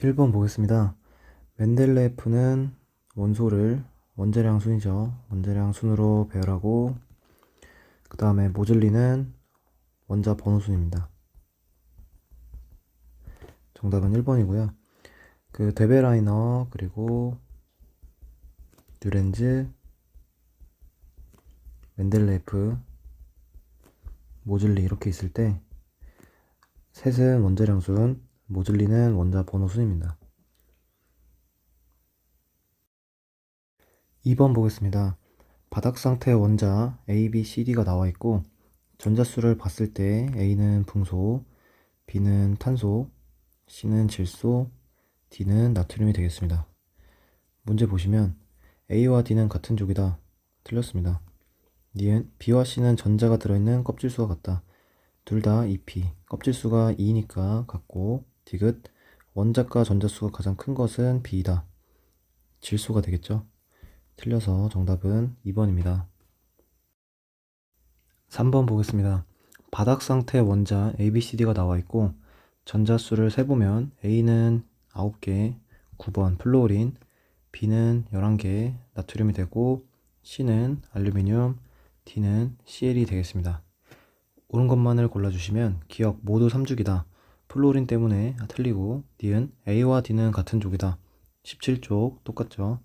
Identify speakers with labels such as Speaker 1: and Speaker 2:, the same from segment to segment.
Speaker 1: 1번 보겠습니다. 멘델레예프는 원소를 원자량 순이죠. 원자량 순으로 배열하고 그 다음에 모즐리는 원자 번호 순입니다. 정답은 1번이고요. 그 데베라이너 그리고 듀렌즈, 멘델레예프, 모즐리 이렇게 있을 때 셋은 원자량 순, 모즐리는 원자 번호 순입니다. 2번 보겠습니다. 바닥 상태 원자 A, B, C, D가 나와 있고 전자수를 봤을 때 A는 붕소, B는 탄소, C는 질소, D는 나트륨이 되겠습니다. 문제 보시면 A와 D는 같은 쪽이다. 틀렸습니다. B와 C는 전자가 들어있는 껍질수가 같다. 둘 다 2P, 껍질수가 2니까 같고 디귿, 원자과 전자수가 가장 큰 것은 B이다. 질소가 되겠죠? 틀려서 정답은 2번입니다. 3번 보겠습니다. 바닥 상태 원자 ABCD가 나와 있고 전자수를 세보면 A는 9개, 9번 플루오린, B는 11개, 나트륨이 되고 C는 알루미늄, D는 CL이 되겠습니다. 옳은 것만을 골라주시면 기억 모두 3죽이다. 플루오린 때문에 틀리고 니은 A와 D는 같은 쪽이다. 17쪽 똑같죠.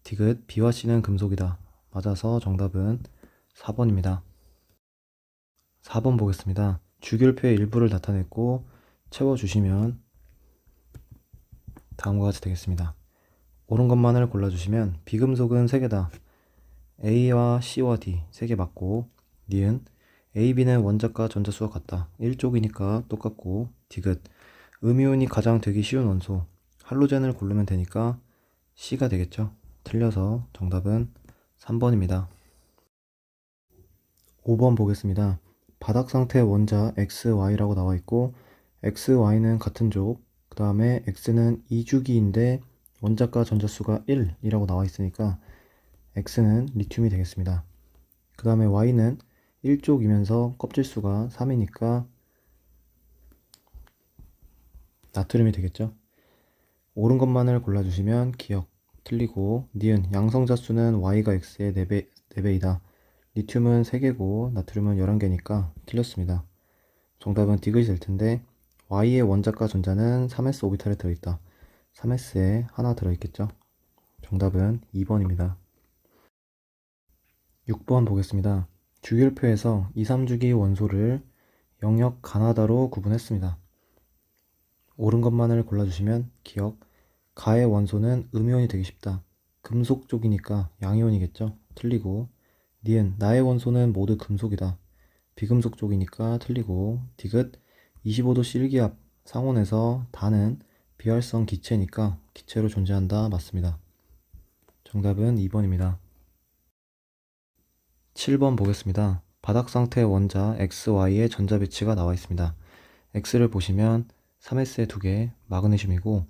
Speaker 1: 디귿 B와 C는 금속이다. 맞아서 정답은 4번입니다. 4번 보겠습니다. 주기율표의 일부를 나타냈고 채워주시면 다음과 같이 되겠습니다. 옳은 것만을 골라주시면 비금속은 3개다. A와 C와 D 3개 맞고 니은 A, B는 원자과 전자수가 같다. 1쪽이니까 똑같고 디귿 음이온이 가장 되기 쉬운 원소 할로젠을 고르면 되니까 C가 되겠죠. 틀려서 정답은 3번입니다. 5번 보겠습니다. 바닥 상태 원자 XY라고 나와 있고 XY는 같은 족, 그 다음에 X는 2주기인데 원자과 전자수가 1이라고 나와 있으니까 X는 리튬이 되겠습니다. 그 다음에 Y는 1족이면서 껍질수가 3이니까 나트륨이 되겠죠. 옳은 것만을 골라주시면 기억 틀리고 니은 양성자수는 Y가 X의 4배이다. 리튬은 3개고 나트륨은 11개니까 틀렸습니다. 정답은 디귿이 될 텐데 Y의 원자과 전자는 3s 오비탈에 들어있다. 3s에 하나 들어있겠죠. 정답은 2번입니다. 6번 보겠습니다. 주기율표에서 2, 3주기 원소를 영역 가나다로 구분했습니다. 옳은 것만을 골라주시면 기억 가의 원소는 음이온이 되기 쉽다. 금속 쪽이니까 양이온이겠죠. 틀리고 니은 나의 원소는 모두 금속이다. 비금속 쪽이니까 틀리고 디귿 25도 C기압 상온에서 다는 비활성 기체니까 기체로 존재한다. 맞습니다. 정답은 2번입니다. 7번 보겠습니다. 바닥 상태 원자 XY의 전자 배치가 나와 있습니다. X를 보시면 3s에 2개 마그네슘이고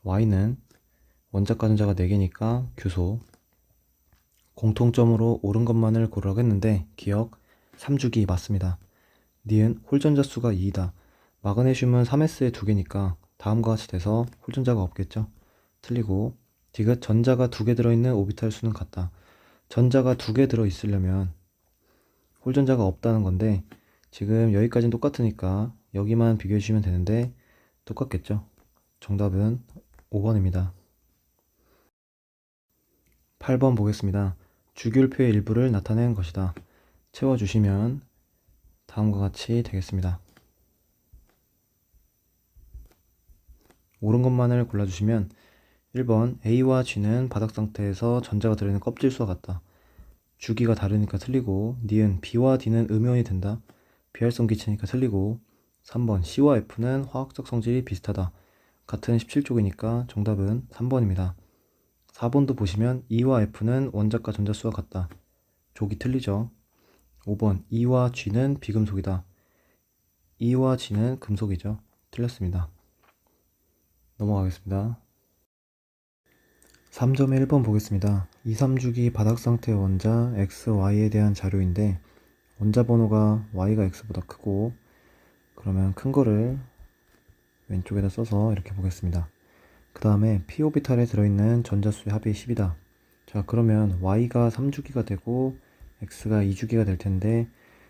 Speaker 1: Y는 원자과 전자가 4개니까 규소. 공통점으로 옳은 것만을 고르라고 했는데 기억 3주기 맞습니다. 니은 홀전자 수가 2이다. 마그네슘은 3s에 2개니까 다음과 같이 돼서 홀전자가 없겠죠. 틀리고 디귿 전자가 2개 들어있는 오비탈 수는 같다. 전자가 2개 들어있으려면 홀전자가 없다는 건데 지금 여기까지는 똑같으니까 여기만 비교해 주시면 되는데 똑같겠죠. 정답은 5번입니다. 8번 보겠습니다. 주기율표의 일부를 나타낸 것이다. 채워주시면 다음과 같이 되겠습니다. 옳은 것만을 골라주시면 1번 A와 G는 바닥 상태에서 전자가 들어있는 껍질수와 같다. 주기가 다르니까 틀리고 니은 B와 D는 음이온이 된다. 비활성 기체니까 틀리고 3번 C와 F는 화학적 성질이 비슷하다. 같은 17쪽이니까 정답은 3번입니다. 4번도 보시면 E와 F는 원자과 전자수와 같다. 족이 틀리죠. 5번 E와 G는 비금속이다. E와 G는 금속이죠. 틀렸습니다. 넘어가겠습니다. 3점의 1번 보겠습니다. 2, 3주기 바닥 상태 원자 XY에 대한 자료인데 원자 번호가 Y가 X보다 크고 그러면 큰 거를 왼쪽에다 써서 이렇게 보겠습니다. 그 다음에 p 오비탈에 들어있는 전자수의 합이 10이다. 자, 그러면 y가 3주기가 되고 x가 2주기가 될 텐데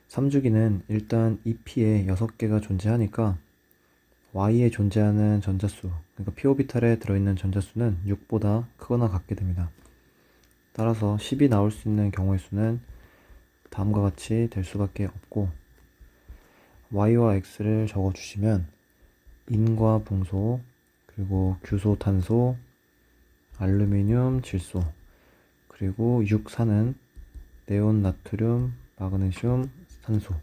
Speaker 1: 3주기는 일단 2p에 6개가 존재하니까 y에 존재하는 전자수, 그러니까 p 오비탈에 들어있는 전자수는 6보다 크거나 같게 됩니다. 따라서 10이 나올 수 있는 경우의 수는 다음과 같이 될 수밖에 없고, y와 x를 적어주시면 인과 붕소, 그리고 규소, 탄소, 알루미늄, 질소, 그리고 육산은 네온, 나트륨, 마그네슘, 산소,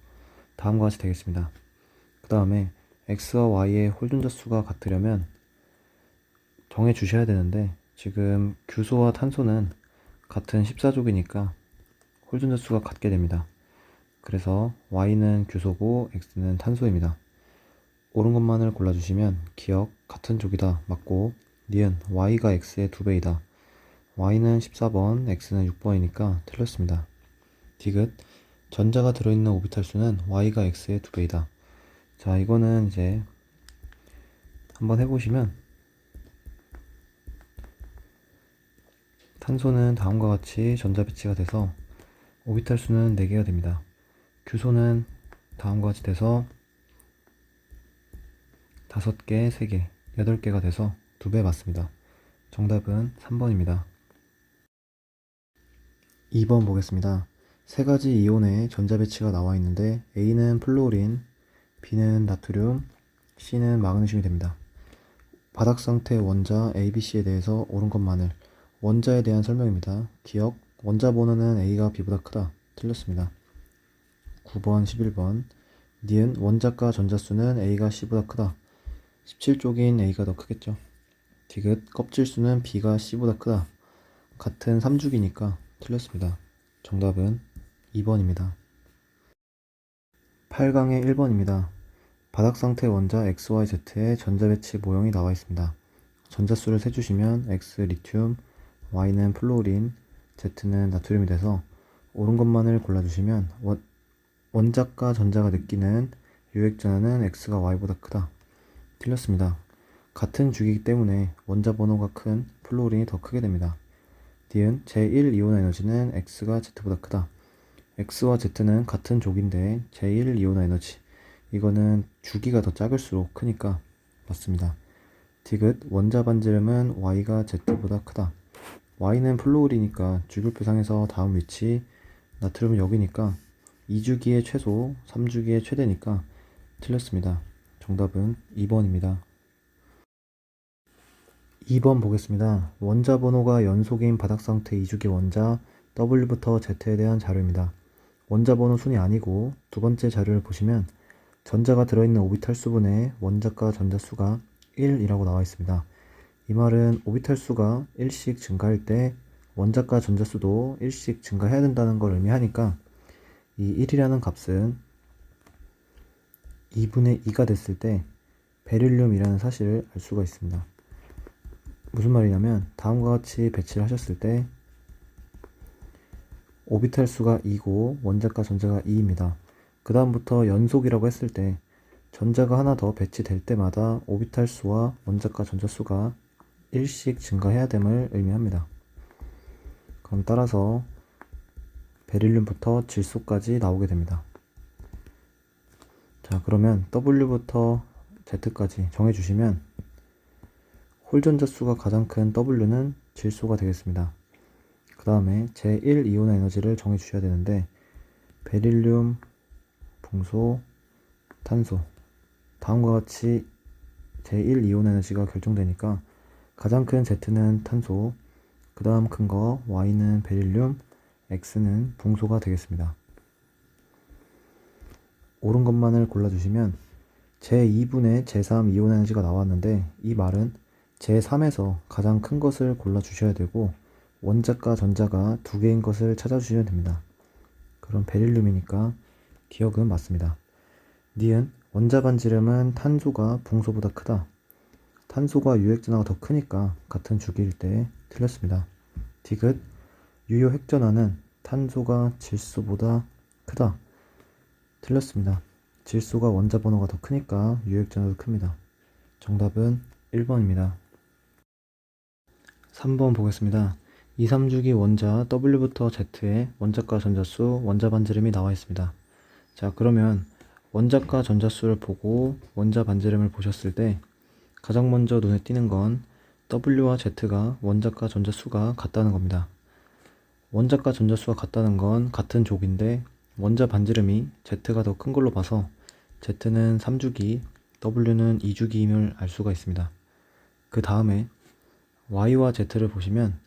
Speaker 1: 다음과 같이 되겠습니다. 그 다음에 x와 y의 홀전자 수가 같으려면 정해 주셔야 되는데, 지금 규소와 탄소는 같은 14족이니까 홀전자 수가 같게 됩니다. 그래서 y는 규소고 x는 탄소입니다. 옳은 것만을 골라주시면 기억 같은 족이다 맞고, 니은 y가 x의 2배이다. y는 14번, x는 6번이니까 틀렸습니다. 디귿 전자가 들어있는 오비탈 수는 y가 x의 2배이다. 자, 이거는 이제 한번 해보시면 탄소는 다음과 같이 전자 배치가 돼서 오비탈 수는 4개가 됩니다. 규소는 다음과 같이 돼서 5개, 3개, 8개가 돼서 2배 맞습니다. 정답은 3번입니다. 2번 보겠습니다. 세 가지 이온의 전자 배치가 나와 있는데 A는 플루오린, B는 나트륨, C는 마그네슘이 됩니다. 바닥 상태 원자 ABC에 대해서 옳은 것만을. 원자에 대한 설명입니다. 기억, 원자 번호는 A가 B보다 크다. 틀렸습니다. 9번, 11번. 니은 원자가 전자수는 A가 C보다 크다. 17쪽인 A가 더 크겠죠. 디귿 껍질수는 B가 C보다 크다. 같은 3주기니까 틀렸습니다. 정답은 2번입니다. 8강의 1번입니다. 바닥 상태 원자 XYZ의 전자 배치 모형이 나와 있습니다. 전자수를 세주시면 X 리튬, Y는 플루오린, Z는 나트륨이 돼서 옳은 것만을 골라주시면 원자과 전자가 느끼는 유액전하는 X가 Y보다 크다. 틀렸습니다. 같은 주기이기 때문에 원자 번호가 큰 플루오린이 더 크게 됩니다. 니은 제1이온 에너지는 X가 Z보다 크다. X와 Z는 같은 족인데 제1이온 에너지, 이거는 주기가 더 작을수록 크니까 맞습니다. 디귿 원자 반지름은 Y가 Z보다 크다. Y는 플루오린이니까 주기표상에서 다음 위치, 나트륨은 여기니까 2주기의 최소, 3주기의 최대니까 틀렸습니다. 정답은 2번입니다. 2번 보겠습니다. 원자 번호가 연속인 바닥상태 2주기 원자 W부터 Z에 대한 자료입니다. 원자 번호 순이 아니고 두 번째 자료를 보시면 전자가 들어있는 오비탈 수분의 원자과 전자 수가 1이라고 나와 있습니다. 이 말은 오비탈 수가 1씩 증가할 때 원자과 전자 수도 1씩 증가해야 된다는 걸 의미하니까 이 1이라는 값은 2분의 2가 됐을 때 베릴륨이라는 사실을 알 수가 있습니다. 무슨 말이냐면 다음과 같이 배치를 하셨을 때 오비탈 수가 2고 원자과 전자가 2입니다. 그 다음부터 연속이라고 했을 때 전자가 하나 더 배치될 때마다 오비탈 수와 원자과 전자 수가 1씩 증가해야 됨을 의미합니다. 그럼 따라서 베릴륨부터 질소까지 나오게 됩니다. 자, 그러면 W부터 Z까지 정해주시면 홀전자 수가 가장 큰 W는 질소가 되겠습니다. 그 다음에 제1이온 에너지를 정해주셔야 되는데 베릴륨, 붕소, 탄소, 다음과 같이 제1이온 에너지가 결정되니까 가장 큰 Z는 탄소, 그 다음 큰 거 Y는 베릴륨, X는 붕소가 되겠습니다. 옳은 것만을 골라주시면 제2분의 제3 이온 에너지가 나왔는데 이 말은 제3에서 가장 큰 것을 골라주셔야 되고 원자과 전자가 2개인 것을 찾아주시면 됩니다. 그럼 베릴륨이니까 기억은 맞습니다. 니은 원자 반지름은 탄소가 붕소보다 크다. 탄소가 유액전하가 더 크니까 같은 주기일 때 틀렸습니다. 디귿 유효 핵전하는 탄소가 질소보다 크다. 틀렸습니다. 질소가 원자 번호가 더 크니까 유액전하도 큽니다. 정답은 1번입니다. 3번 보겠습니다. 2, 3주기 원자 W부터 Z에 원자과 전자수, 원자 반지름이 나와 있습니다. 자, 그러면 원자과 전자수를 보고 원자 반지름을 보셨을 때 가장 먼저 눈에 띄는 건 W와 Z가 원자과 전자수가 같다는 겁니다. 원자과 전자수가 같다는 건 같은 족인데 원자 반지름이 Z가 더 큰 걸로 봐서 Z는 3주기, W는 2주기임을 알 수가 있습니다. 그 다음에 Y와 Z를 보시면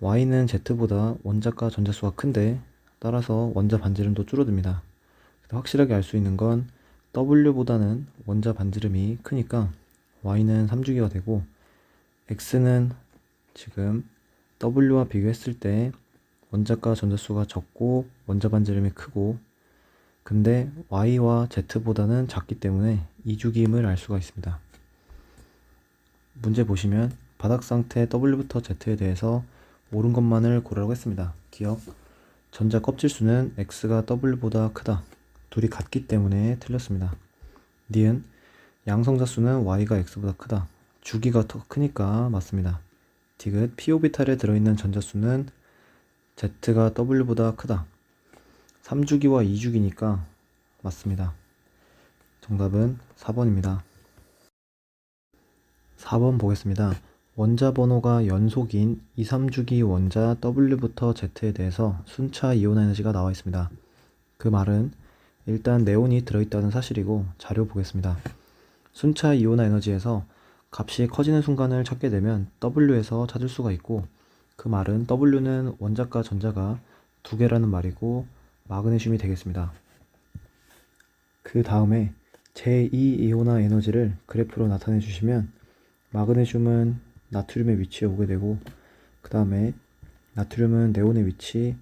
Speaker 1: Y는 Z보다 원자과 전자수가 큰데 따라서 원자 반지름도 줄어듭니다. 확실하게 알 수 있는 건 W보다는 원자 반지름이 크니까 Y는 3주기가 되고 X는 지금 W와 비교했을 때 원자과 전자수가 적고 원자 반지름이 크고 근데 Y와 Z보다는 작기 때문에 2주기임을 알 수가 있습니다. 문제 보시면 바닥 상태 W부터 Z에 대해서 옳은 것만을 고르라고 했습니다. 기억, 전자 껍질수는 X가 W보다 크다. 둘이 같기 때문에 틀렸습니다. 니은, 양성자수는 Y가 X보다 크다. 주기가 더 크니까 맞습니다. 디귿, P오비탈에 들어있는 전자수는 Z가 W보다 크다. 3주기와 2주기니까 맞습니다. 정답은 4번입니다. 4번 보겠습니다. 원자 번호가 연속인 2, 3주기 원자 W부터 Z에 대해서 순차 이온 에너지가 나와 있습니다. 그 말은 일단 네온이 들어있다는 사실이고 자료 보겠습니다. 순차 이온화 에너지에서 값이 커지는 순간을 찾게 되면 W에서 찾을 수가 있고 그 말은 W는 원자과 전자가 두 개라는 말이고 마그네슘이 되겠습니다. 그 다음에 제2 이온화 에너지를 그래프로 나타내 주시면 마그네슘은 나트륨의 위치에 오게 되고 그 다음에 나트륨은 네온의 위치,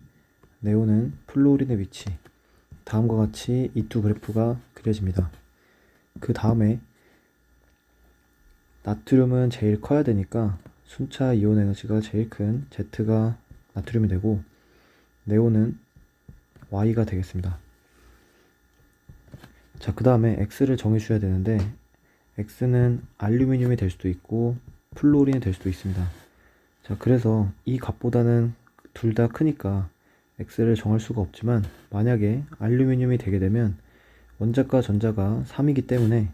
Speaker 1: 네온은 플루오린의 위치, 다음과 같이 이 두 그래프가 그려집니다. 그 다음에 나트륨은 제일 커야 되니까 순차 이온 에너지가 제일 큰 Z가 나트륨이 되고 네온은 Y가 되겠습니다. 자, 그 다음에 X를 정해 주셔야 되는데 X는 알루미늄이 될 수도 있고 플루오린이 될 수도 있습니다. 자, 그래서 이 값보다는 둘 다 크니까 X를 정할 수가 없지만 만약에 알루미늄이 되게 되면 원자과 전자가 3이기 때문에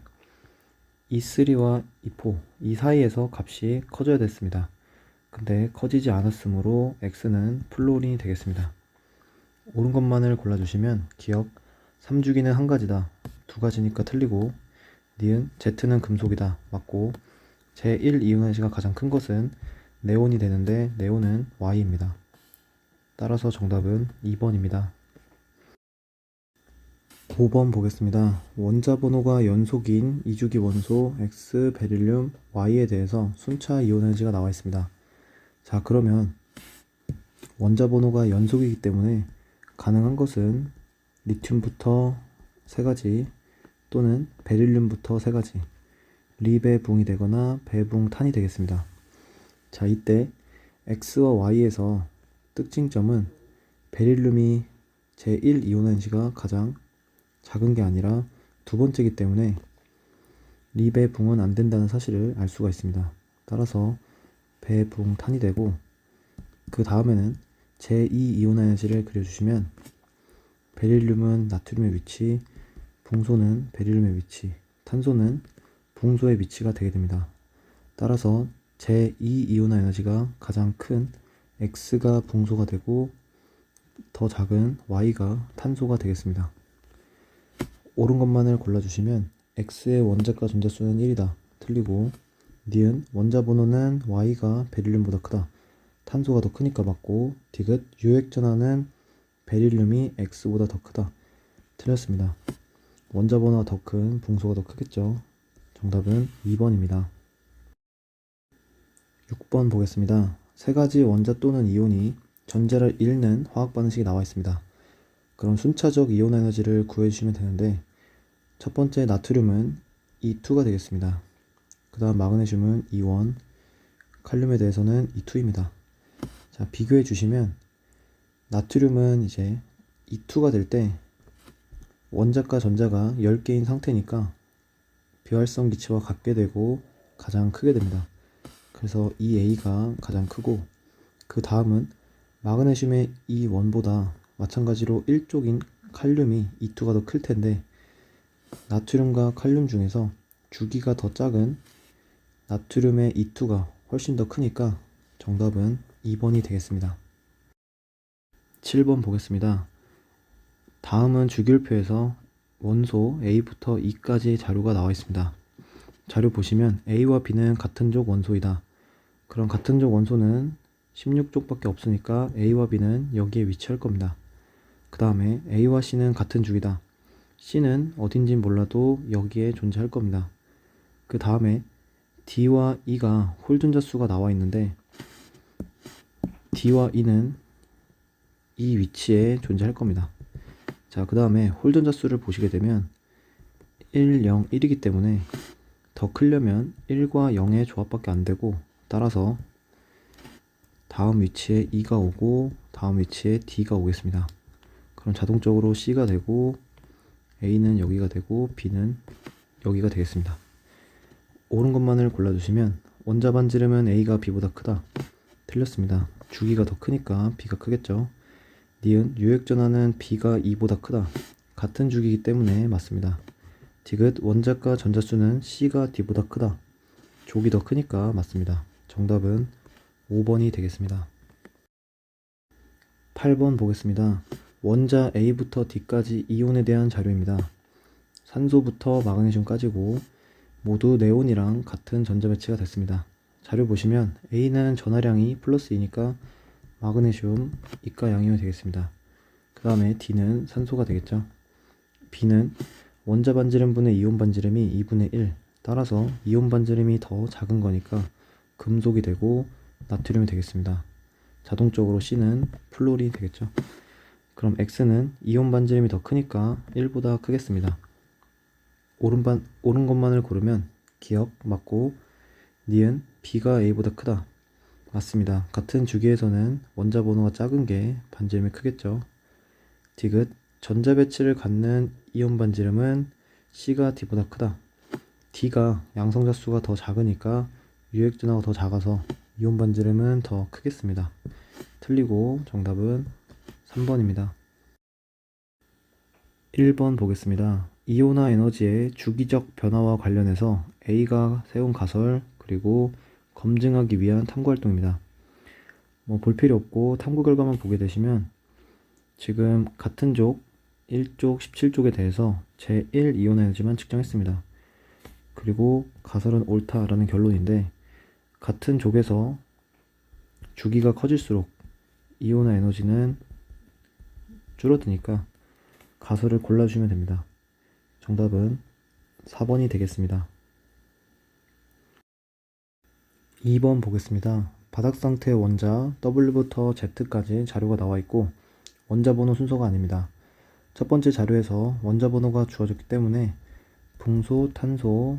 Speaker 1: E3와 E4 이 사이에서 값이 커져야 됐습니다. 근데 커지지 않았으므로 X는 플루오린이 되겠습니다. 옳은 것만을 골라주시면 기억 3주기는 한 가지다. 두 가지니까 틀리고 니은 Z는 금속이다. 맞고 제1 이온에너지가 가장 큰 것은 네온이 되는데 네온은 Y입니다. 따라서 정답은 2번입니다. 5번 보겠습니다. 원자 번호가 연속인 2주기 원소 X, 베릴륨, Y에 대해서 순차 이온 에너지가 나와 있습니다. 자, 그러면 원자 번호가 연속이기 때문에 가능한 것은 리튬부터 3가지 또는 베릴륨부터 3가지 리배붕이 되거나 배붕탄이 되겠습니다. 자, 이때 X와 Y에서 특징점은 베릴륨이 제1 이온 에너지가 가장 작은 게 아니라 두 번째이기 때문에 리배붕은 안 된다는 사실을 알 수가 있습니다. 따라서 배붕탄이 되고 그 다음에는 제2 이온 에너지를 그려주시면 베릴륨은 나트륨의 위치, 붕소는 베릴륨의 위치, 탄소는 붕소의 위치가 되게 됩니다. 따라서 제2 이온 에너지가 가장 큰 X가 붕소가 되고 더 작은 Y가 탄소가 되겠습니다. 옳은 것만을 골라주시면 X의 원자과 전자수는 1이다. 틀리고 니은 원자 번호는 Y가 베릴륨보다 크다. 탄소가 더 크니까 맞고 디귿 유액전하는 베릴륨이 X보다 더 크다. 틀렸습니다. 원자 번호가 더 큰 붕소가 더 크겠죠. 정답은 2번입니다. 6번 보겠습니다. 세 가지 원자 또는 이온이 전자를 잃는 화학 반응식이 나와 있습니다. 그럼 순차적 이온 에너지를 구해주시면 되는데 첫 번째 나트륨은 E2가 되겠습니다. 그 다음 마그네슘은 E1, 칼륨에 대해서는 E2입니다. 자, 비교해 주시면 나트륨은 이제 E2가 될 때 원자과 전자가 10개인 상태니까 비활성 기체와 같게 되고 가장 크게 됩니다. 그래서 이 A가 가장 크고, 그 다음은 마그네슘의 이 원보다 마찬가지로 1쪽인 칼륨이 E2가 더 클 텐데, 나트륨과 칼륨 중에서 주기가 더 작은 나트륨의 E2가 훨씬 더 크니까 정답은 2번이 되겠습니다. 7번 보겠습니다. 다음은 주기율표에서 원소 A부터 E까지 자료가 나와 있습니다. 자료 보시면 A와 B는 같은 족 원소이다. 그럼 같은 족 원소는 16족밖에 없으니까 A와 B는 여기에 위치할 겁니다. 그 다음에 A와 C는 같은 주기다. C는 어딘진 몰라도 여기에 존재할 겁니다. 그 다음에 D와 E가 홀존자 수가 나와 있는데 D와 E는 이 위치에 존재할 겁니다. 자, 그 다음에 홀존자 수를 보시게 되면 1, 0, 1이기 때문에 더 크려면 1과 0의 조합밖에 안 되고, 따라서 다음 위치에 E가 오고 다음 위치에 D가 오겠습니다. 그럼 자동적으로 C가 되고 A는 여기가 되고 B는 여기가 되겠습니다. 옳은 것만을 골라주시면 원자 반지름은 A가 B보다 크다. 틀렸습니다. 주기가 더 크니까 B가 크겠죠. 니은 유액전하는 B가 E보다 크다. 같은 주기이기 때문에 맞습니다. 디귿 원자과 전자수는 C가 D보다 크다. 족이 더 크니까 맞습니다. 정답은 5번이 되겠습니다. 8번 보겠습니다. 원자 A부터 D까지 이온에 대한 자료입니다. 산소부터 마그네슘까지고 모두 네온이랑 같은 전자 배치가 됐습니다. 자료 보시면 A는 전하량이 플러스 2니까 마그네슘 이가 양이온이 되겠습니다. 그 다음에 D는 산소가 되겠죠. B는 원자 반지름 분의 이온 반지름이 2분의 1, 따라서 이온 반지름이 더 작은 거니까 금속이 되고 나트륨이 되겠습니다. 자동적으로 C는 플로리 되겠죠. 그럼 X는 이온 반지름이 더 크니까 1보다 크겠습니다. 옳은 것만을 고르면 기억 맞고, 니은 B가 A보다 크다. 맞습니다. 같은 주기에서는 원자 번호가 작은 게 반지름이 크겠죠. 디귿 전자 배치를 갖는 이온 반지름은 C가 D보다 크다. D가 양성자 수가 더 작으니까 유액전하고 더 작아서 이온 반지름은 더 크겠습니다. 틀리고 정답은 3번입니다. 1번 보겠습니다. 이온화 에너지의 주기적 변화와 관련해서 A가 세운 가설 그리고 검증하기 위한 탐구활동입니다. 볼 필요 없고 탐구 결과만 보게 되시면 지금 같은 족 1족 17족에 대해서 제1 이온 에너지만 측정했습니다. 그리고 가설은 옳다라는 결론인데, 같은 족에서 주기가 커질수록 이온화 에너지는 줄어드니까 가설을 골라주시면 됩니다. 정답은 4번이 되겠습니다. 2번 보겠습니다. 바닥 상태 원자 W부터 Z까지 자료가 나와 있고 원자 번호 순서가 아닙니다. 첫 번째 자료에서 원자 번호가 주어졌기 때문에 붕소, 탄소,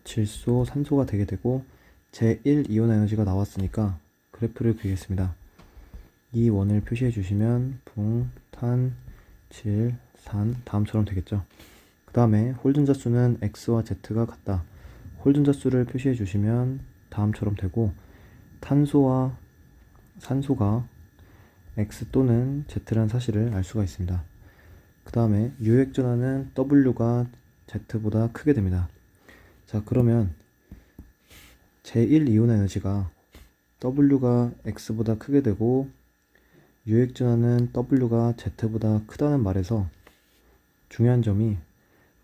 Speaker 1: 질소, 산소가 되게 되고 제1 이온 에너지가 나왔으니까 그래프를 그리겠습니다. 이 원을 표시해 주시면 붕, 탄, 질, 산 다음처럼 되겠죠. 그 다음에 홀전자 수는 X와 Z가 같다. 홀전자 수를 표시해 주시면 다음처럼 되고, 탄소와 산소가 X 또는 Z라는 사실을 알 수가 있습니다. 그 다음에 유액전하는 W가 Z보다 크게 됩니다. 자, 그러면 제1 이온 에너지가 W가 X보다 크게 되고 유액전하는 W가 Z보다 크다는 말에서 중요한 점이,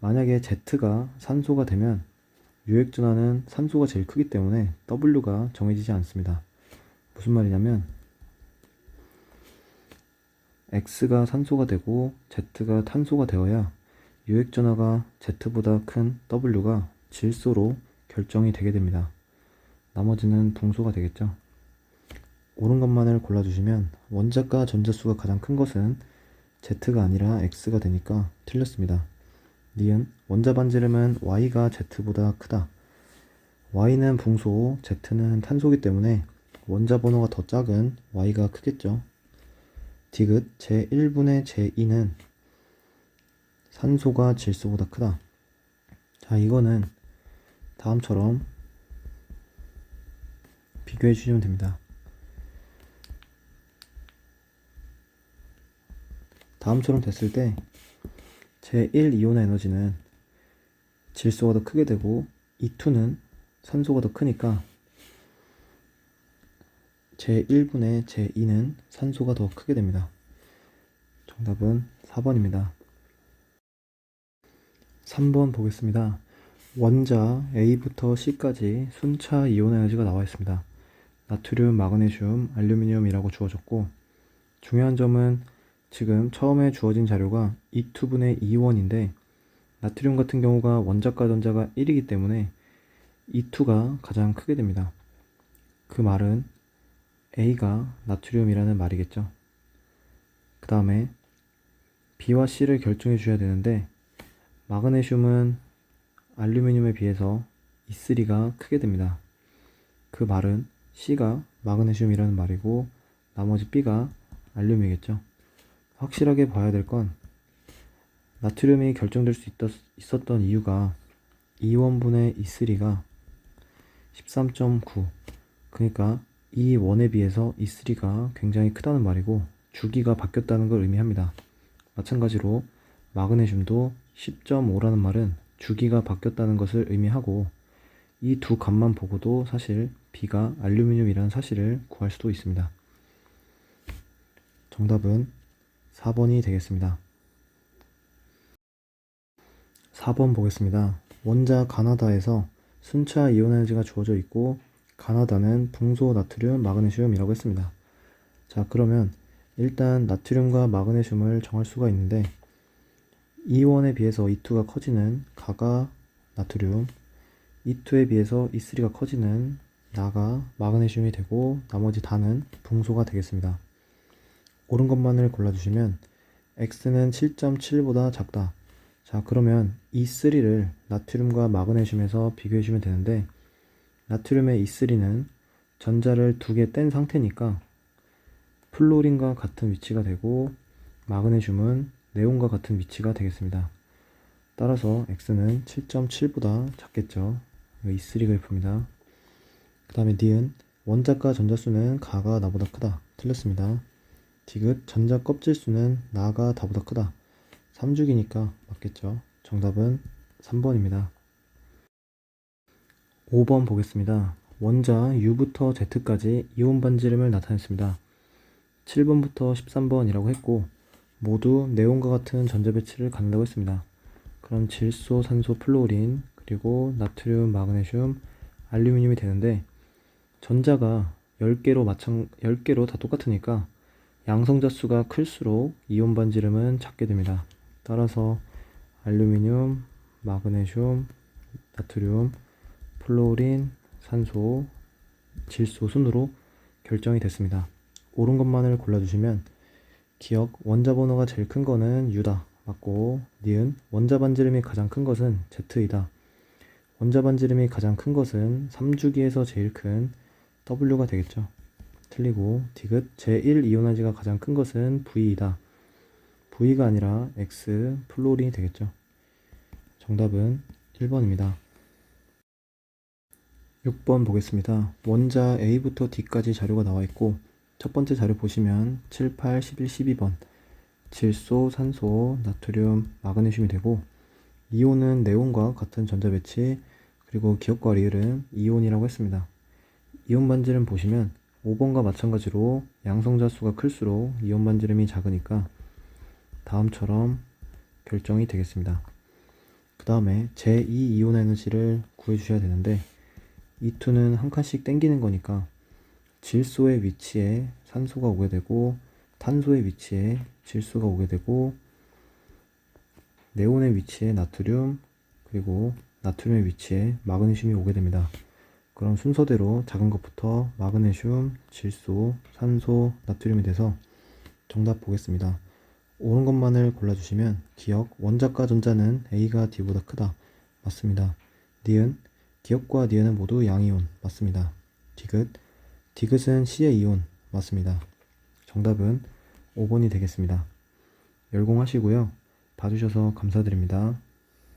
Speaker 1: 만약에 Z가 산소가 되면 유액전하는 산소가 제일 크기 때문에 W가 정해지지 않습니다. 무슨 말이냐면 X가 산소가 되고 Z가 탄소가 되어야 유액전하가 Z보다 큰 W가 질소로 결정이 되게 됩니다. 나머지는 붕소가 되겠죠. 옳은 것만을 골라주시면 원자과 전자수가 가장 큰 것은 Z가 아니라 X가 되니까 틀렸습니다. 니은 원자 반지름은 Y가 Z보다 크다. Y는 붕소, Z는 탄소이기 때문에 원자 번호가 더 작은 Y가 크겠죠. 디귿 제1분의 제2는 산소가 질소보다 크다. 자, 이거는 다음처럼 비교해 주시면 됩니다. 다음처럼 됐을 때 제1이온의 에너지는 질소가 더 크게 되고 E2는 산소가 더 크니까 제1분의 제2는 산소가 더 크게 됩니다. 정답은 4번입니다. 3번 보겠습니다. 원자 A부터 C까지 순차 이온 에너지가 나와 있습니다. 나트륨, 마그네슘, 알루미늄이라고 주어졌고, 중요한 점은 지금 처음에 주어진 자료가 E2분의 E1인데 나트륨 같은 경우가 원자과 전자가 1이기 때문에 E2가 가장 크게 됩니다. 그 말은 A가 나트륨이라는 말이겠죠. 그 다음에 B와 C를 결정해 주셔야 되는데, 마그네슘은 알루미늄에 비해서 E3가 크게 됩니다. 그 말은 C가 마그네슘이라는 말이고 나머지 B가 알루미늄이겠죠. 확실하게 봐야 될 건 나트륨이 결정될 수 있었던 이유가 E1분의 E3가 13.9, 그러니까 E1에 비해서 E3가 굉장히 크다는 말이고 주기가 바뀌었다는 걸 의미합니다. 마찬가지로 마그네슘도 10.5라는 말은 주기가 바뀌었다는 것을 의미하고, 이 두 값만 보고도 사실 B가 알루미늄이라는 사실을 구할 수도 있습니다. 정답은 4번이 되겠습니다. 4번 보겠습니다. 원자 가나다에서 순차 이온 에너지가 주어져 있고 가나다는 붕소, 나트륨, 마그네슘이라고 했습니다. 자, 그러면 일단 나트륨과 마그네슘을 정할 수가 있는데 E1에 비해서 E2가 커지는 가가 나트륨, E2에 비해서 E3가 커지는 나가 마그네슘이 되고 나머지 다는 붕소가 되겠습니다. 옳은 것만을 골라주시면 X는 7.7보다 작다. 자, 그러면 E3를 나트륨과 마그네슘에서 비교해주면 되는데, 나트륨의 E3는 전자를 2개 뗀 상태니까 플로린과 같은 위치가 되고 마그네슘은 네온과 같은 위치가 되겠습니다. 따라서 X는 7.7보다 작겠죠. E3 그래프입니다. 그 다음에 D은 원자과 전자수는 가가 나보다 크다. 틀렸습니다. 디귿 전자 껍질수는 나가 다보다 크다. 3주기니까 맞겠죠. 정답은 3번입니다. 5번 보겠습니다. 원자 U부터 Z까지 이온 반지름을 나타냈습니다. 7번부터 13번이라고 했고 모두 네온과 같은 전자 배치를 갖는다고 했습니다. 그럼 질소, 산소, 플로린, 그리고 나트륨, 마그네슘, 알루미늄이 되는데, 전자가 10개로 다 똑같으니까 양성자 수가 클수록 이온 반지름은 작게 됩니다. 따라서 알루미늄, 마그네슘, 나트륨, 플로린, 산소, 질소 순으로 결정이 됐습니다. 옳은 것만을 골라주시면 기억, 원자 번호가 제일 큰 거는 U다. 맞고, 니은 원자 반지름이 가장 큰 것은 Z이다. 원자 반지름이 가장 큰 것은 3주기에서 제일 큰 W가 되겠죠. 틀리고, 디귿 제1 이온화지가 가장 큰 것은 V이다. V가 아니라 X, 플로린이 되겠죠. 정답은 1번입니다. 6번 보겠습니다. 원자 A부터 D까지 자료가 나와 있고 첫 번째 자료 보시면 7, 8, 11, 12번 질소, 산소, 나트륨, 마그네슘이 되고, 이온은 네온과 같은 전자 배치, 그리고 기억과 리을은 이온이라고 했습니다. 이온 반지름 보시면 5번과 마찬가지로 양성자 수가 클수록 이온 반지름이 작으니까 다음처럼 결정이 되겠습니다. 그 다음에 제2 이온 에너지를 구해주셔야 되는데, E2는 한 칸씩 땡기는 거니까 질소의 위치에 산소가 오게 되고 탄소의 위치에 질소가 오게 되고 네온의 위치에 나트륨, 그리고 나트륨의 위치에 마그네슘이 오게 됩니다. 그럼 순서대로 작은 것부터 마그네슘, 질소, 산소, 나트륨이 돼서 정답 보겠습니다. 옳은 것만을 골라주시면 기억, 원자과 전자는 A가 D보다 크다. 맞습니다. 니은, 기억과 니은은 모두 양이온. 맞습니다. 디귿은 C의 이온. 맞습니다. 정답은 5번이 되겠습니다. 열공하시고요. 봐주셔서 감사드립니다.